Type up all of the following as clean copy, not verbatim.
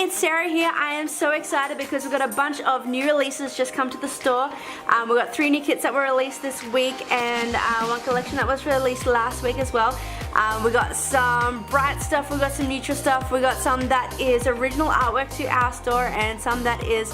it's Sarah here. I am so excited because we've got a bunch of new releases just come to the store. We've got 3 new kits that were released this week and 1 collection that was released last week as well. We got some bright stuff, we got some neutral stuff, we got some that is original artwork to our store and some that is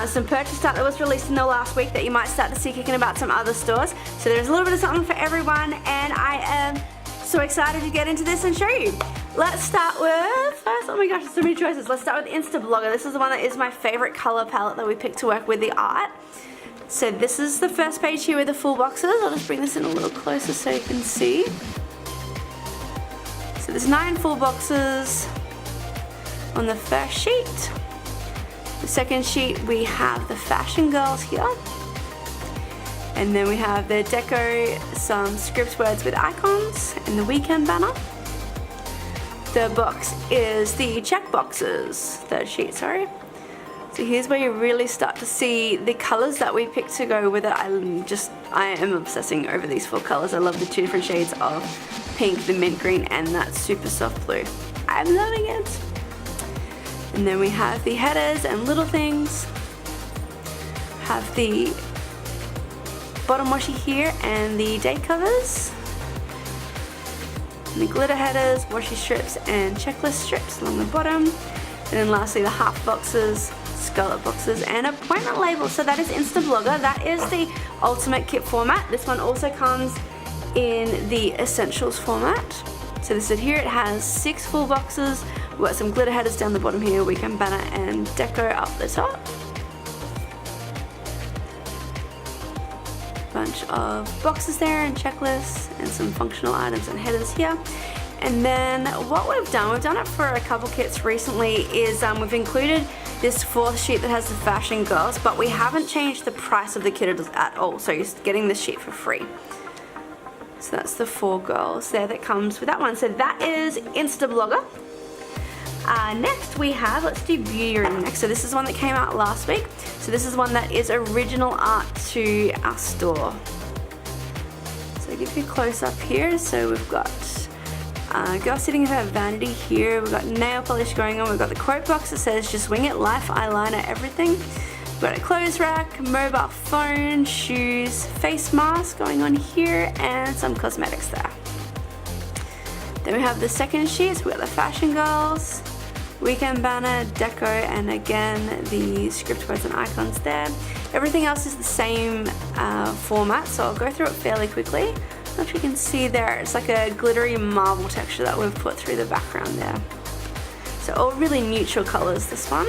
some purchase stuff that was released in the last week that you might start to see kicking about some other stores. So there's a little bit of something for everyone and I am so excited to get into this and show you. Let's start with first, oh my gosh, there's so many choices. Let's start with InstaBlogger. This is the one that is my favorite color palette that we picked to work with the art. So this is the first page here with the full boxes. I'll just bring this in a little closer so you can see. So there's 9 full boxes on the first sheet. The second sheet we have the fashion girls here. And then we have the deco, some script words with icons, and the weekend banner. The box is the check boxes, third sheet, sorry. So here's where you really start to see the colors that we picked to go with it. I am obsessing over these 4 colors. I love the 2 different shades of pink, the mint green, and that super soft blue. I'm loving it. And then we have the headers and little things. Have the bottom washi here and the date covers. And the glitter headers, washi strips and checklist strips along the bottom. And then lastly the half boxes, scallop boxes and appointment labels. So that is InstaBlogger. That is the ultimate kit format. This one also comes in the essentials format. So this is here, it has 6 full boxes. We've got some glitter headers down the bottom here, weekend banner and deco up the top. Bunch of boxes there and checklists and some functional items and headers here. And then what we've done it for a couple kits recently, is we've included this 4th sheet that has the fashion girls, but we haven't changed the price of the kit at all, so you're getting this sheet for free. So that's the 4 girls there that comes with that one. So that is InstaBlogger. Next we have, let's do Beauty Room next. So this is one that came out last week. So this is one that is original art to our store. So I'll give you a close up here. So we've got girl sitting in her vanity here. We've got nail polish going on. We've got the quote box that says just wing it, life, eyeliner, everything. We've got a clothes rack, mobile phone, shoes, face mask going on here and some cosmetics there. Then we have the second sheet. So we've got the fashion girls, weekend banner, deco, and again the script words and icons there. Everything else is the same format, so I'll go through it fairly quickly. I don't know if you can see there, it's like a glittery marble texture that we've put through the background there. So all really neutral colors, this one.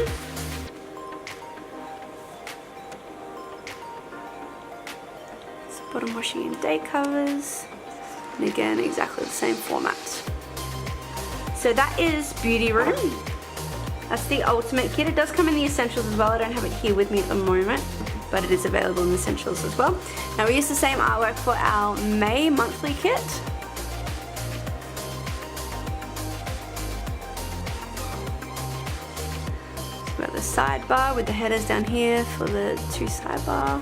So bottom washi and day covers. And again, exactly the same format. So that is Beauty Room. That's the ultimate kit. It does come in the essentials as well. I don't have it here with me at the moment, but it is available in the essentials as well. Now we use the same artwork for our May monthly kit. We've got the sidebar with the headers down here for the 2 sidebar.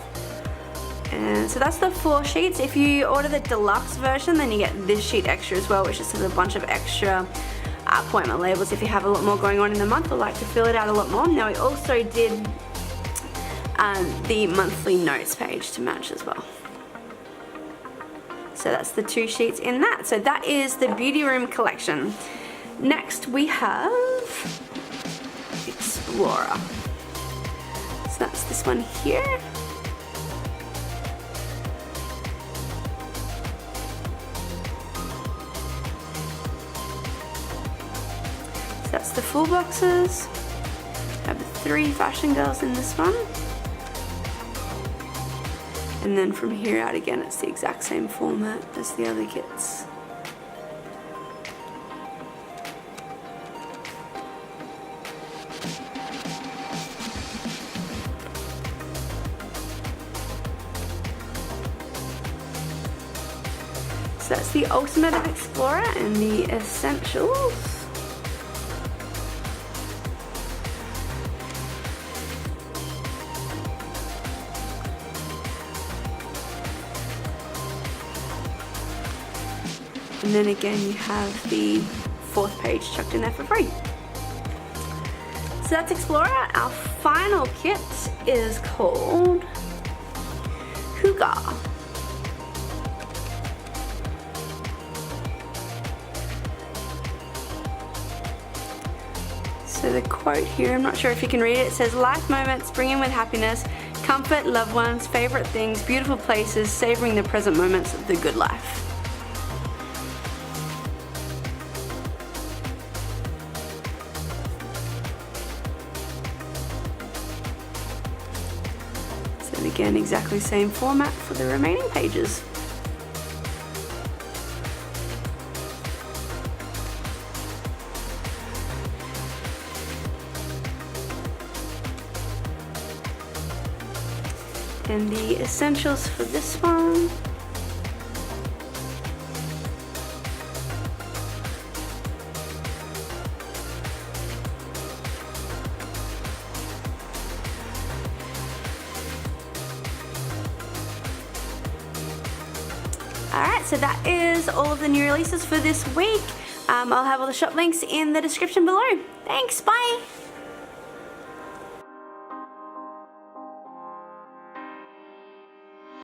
And so that's the 4 sheets. If you order the deluxe version, then you get this sheet extra as well, which just has a bunch of extra appointment labels if you have a lot more going on in the month or like to fill it out a lot more. Now we also did the monthly notes page to match as well. So that's the 2 sheets in that. So that is the Beauty Room collection. Next we have Explorer. So that's this one here. That's the full boxes. I have 3 fashion girls in this one. And then from here out again, it's the exact same format as the other kits. So that's the Ultimate of Explorer and the Essentials. And then again you have the 4th page chucked in there for free. So that's Explorer. Our final kit is called Hygge. So the quote here, I'm not sure if you can read it, it says, "Life moments bring with happiness, comfort, loved ones, favorite things, beautiful places, savoring the present moments of the good life." So again, exactly same format for the remaining pages. And the essentials for this one. Alright, so that is all of the new releases for this week. I'll have all the shop links in the description below. Thanks, bye!